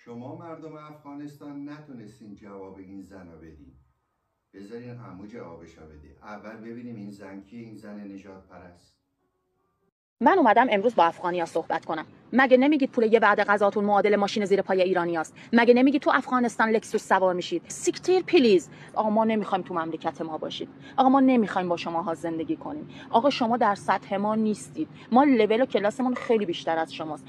شما مردم افغانستان نتونستین جواب این زن رو بدین. بذارین عمو جوابشو بده. اول ببینیم این زن کی؟ این زن نجات پرست. من اومدم امروز با افغانیا صحبت کنم. مگه نمیگید پول یه بعد غذاتون معادل ماشین زیر پای ایرانیاست؟ مگه نمیگید تو افغانستان لکسوس سوار میشید؟ سیکتیر پلیز. آقا ما نمیخوایم تو مملکت ما باشید. آقا ما نمیخوایم با شماها زندگی کنیم. آقا شما در سطح ما نیستید. ما لول و کلاسمون خیلی بیشتر از شماست.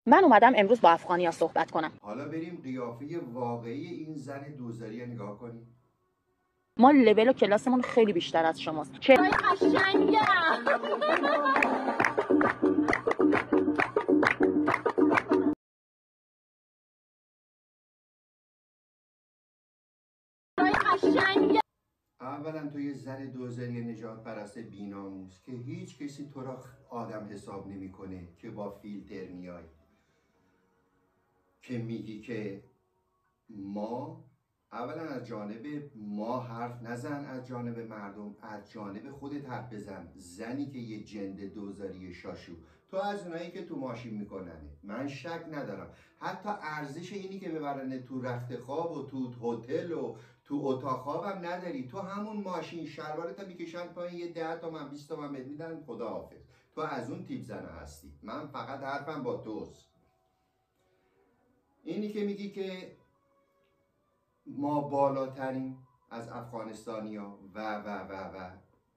من اومدم امروز با افغانیا صحبت کنم. حالا بریم قیافه واقعی این زن دوزاری نگاه کنیم. ما لول و کلاسمون خیلی بیشتر از شماست. چه قشنگه. اولا تو یه زن دوزاری نجات پرست بیناموس که هیچ کسی تو را آدم حساب نمیکنه که با فیلتر میای، که میگی که ما، اولا از جانب ما حرف نزن، از جانب مردم، از جانب خودت حرف بزن. زنی که یه جنده دوزاری شاشو، تو از اونایی که تو ماشین میکننه، من شک ندارم. حتی ارزش اینی که ببرنه تو رخت خواب و تو هتل و تو اتاق خوابم نداری. تو همون ماشین شلوارت میکشن پایین، یه 10 تومن 20 تومن بهت میدن، خداحافظ. تو از اون تیپ زنه هستی. من فقط حرفم با توست. اینی که میگی که ما بالاترین از افغانستانیا و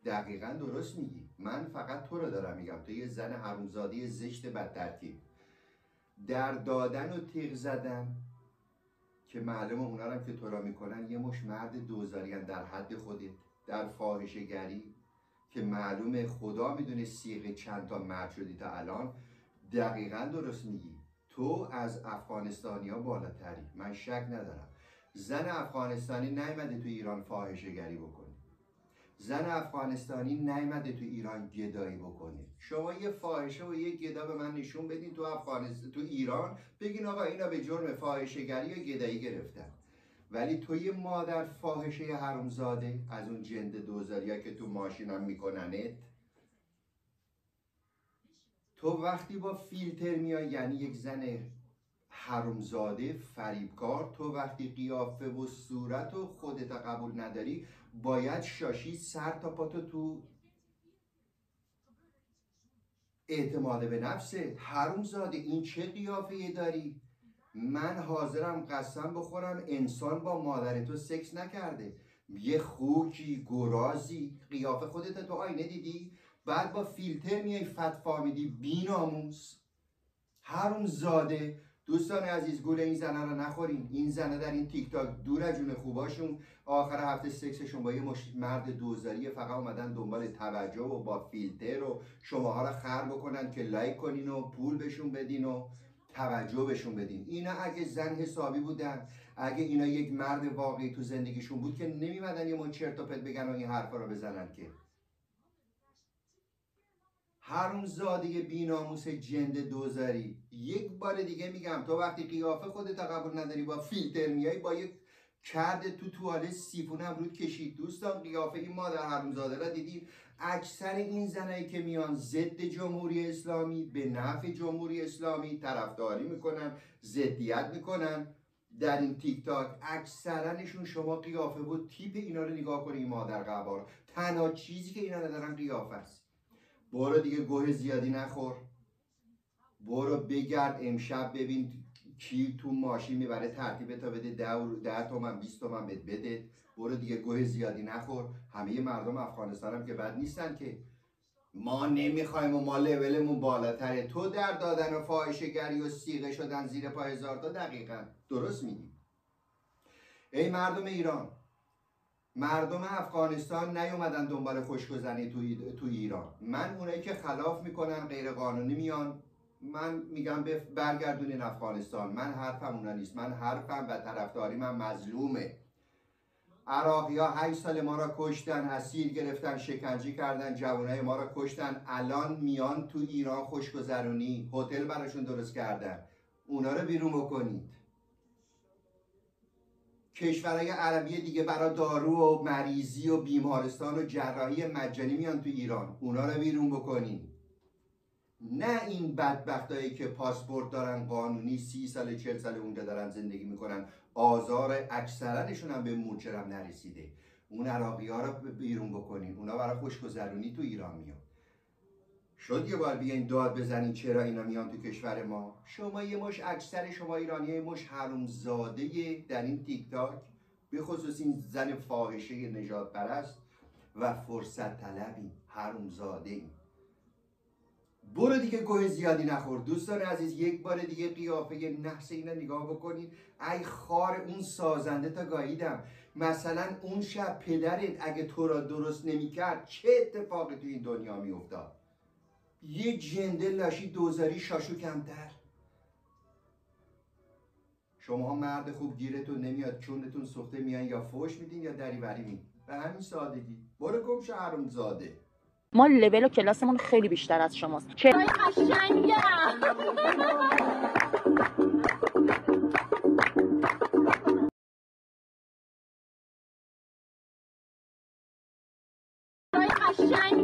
دقیقا درست میگی. من فقط تو رو دارم میگم. تو یه زن حرومزاده زشت بدترتیب، در دادن و تیغ زدن که معلومه اونا هم که تو را میکنن یه مش مرد دوزارین در حد خودت، در فاحشه گری که معلومه خدا میدونه سیغ چند تا مرد شدی تا الان. دقیقا درست میگی. تو از افغانستانیا بالاتری، من شک ندارم. زن افغانستانی نیامده تو ایران فاحشه گری بکنه. زن افغانستانی نیامده تو ایران گدایی بکنه. شما یه فاحشه و یه گدا به من نشون بدین تو تو ایران، بگین آقا اینا به جرم فاحشه گری یا گدایی گرفتن. ولی تو یه مادر فاحشه حرومزاده از اون جنده دوزاریا که تو ماشینم میکننت، تو وقتی با فیلتر میای یعنی یک زن حرومزاده فریبکار. تو وقتی قیافه و صورت و خودت قبول نداری، باید شاشی سر تا پاتو تو اعتماد به نفسه. حرومزاده این چه قیافه داری؟ من حاضرم قسم بخورم انسان با مادر تو سکس نکرده. یه خوکی گرازی، قیافه خودت تو آینه دیدی؟ بعد با فیلتر میای فتوا میدی. بیناموس حرومزاده. دوستان عزیز، گول این زنه رو نخورین. این زنه در این تیک تاک دور از جون خوباشون، آخر هفته سکسشون با یه مرد دوزاری فقط اومدن دنبال توجه و با فیلتر و شماها رو خر بکنن که لایک کنین و پول بهشون بدین و توجه بهشون بدین. اینا اگه زن حسابی بودن، اگه اینا یک مرد واقعی تو زندگیشون بود، که نمیمدن یه چرت و پرت بگن و این حرفا رو بزنن. که حرومزاده بیناموس جنده دوزاری. یک بار دیگه میگم، تو وقتی قیافه خودت قبول نداری با فیلتر میای، با یک کرد تو توالت سیفون رود کشید. دوستان قیافه این مادر حرومزاده را دیدید؟ اکثر این زنایی که میان ضد جمهوری اسلامی، به نفع جمهوری اسلامی طرفداری میکنن، ضدیت میکنن در این تیک تاک، اکثرنشون شما قیافه و تیپ اینا رو نگاه کنید. این مادر قبار تنها چیزی که اینا ندارن قیافه است. برو دیگه گوه زیادی نخور. برو بگرد امشب ببین کی تو ماشین میبره ترتیب تا بده 10 تومن 20 تومن بده. برو دیگه گوه زیادی نخور. همه مردم افغانستان هم که بد نیستن که. ما نمیخوایم و ما لولمون بالاتره. تو در دادن و فاحشه گری و سیغه شدن زیر پای هزار تا، دقیقا درست میگی. ای مردم ایران، مردم افغانستان نیومدن دنبال خوشگذرانی تو ایران. من اونایی که خلاف میکنن، غیر قانونی میان، من میگم برگردونین افغانستان. من حرفم اونا نیست. من حرفم و طرفداری من مظلومه. عراقی ها 8 سال ما را کشتن، اسیر گرفتن، شکنجه کردن، جوانای ما را کشتن. الان میان تو ایران خوشگذرونی، هتل براشون درست کردن. اونا رو بیرون بکنید. کشورهای عربی دیگه برای دارو و مریضی و بیمارستان و جراحی مجانی میان تو ایران. اونا رو بیرون بکنین. نه این بدبختایی که پاسپورت دارن قانونی 30 سال 40 سال اونجا دارن زندگی میکنن، آزار اکثرنشون هم به مورچه نرسیده. اون عراقی ها رو بیرون بکنین، اونا برای خوشگذرونی تو ایران میان. شد یه بار بیاین داد بزنین چرا اینا میان تو کشور ما؟ شما یه مش، اکثر شما ایرانی یه مش حرومزاده در این تیک تاک، به خصوص این زن فاحشه نژاد پرست و فرصت طلبی، حرومزاده این. برو دیگه گوه زیادی نخور. دوستان عزیز، یک بار دیگه قیافه نحس اینا نگاه بکنید. ای خار اون سازنده تا گاییدم. مثلا اون شب پدرت اگه تو را درست نمیکرد چه اتفاقی تو این دنیا میافتاد؟ یه جنده لاشی دوزاری شاشو کمتر. شما مرد خوب گیرتون نمیاد، چونتون سوخته میان یا فوش میدین یا دریوری میدین، به همین سادگی. برو گم شو حرومزاده. ما لول و کلاسمون خیلی بیشتر از شماست. چه قشنگه. قشنگ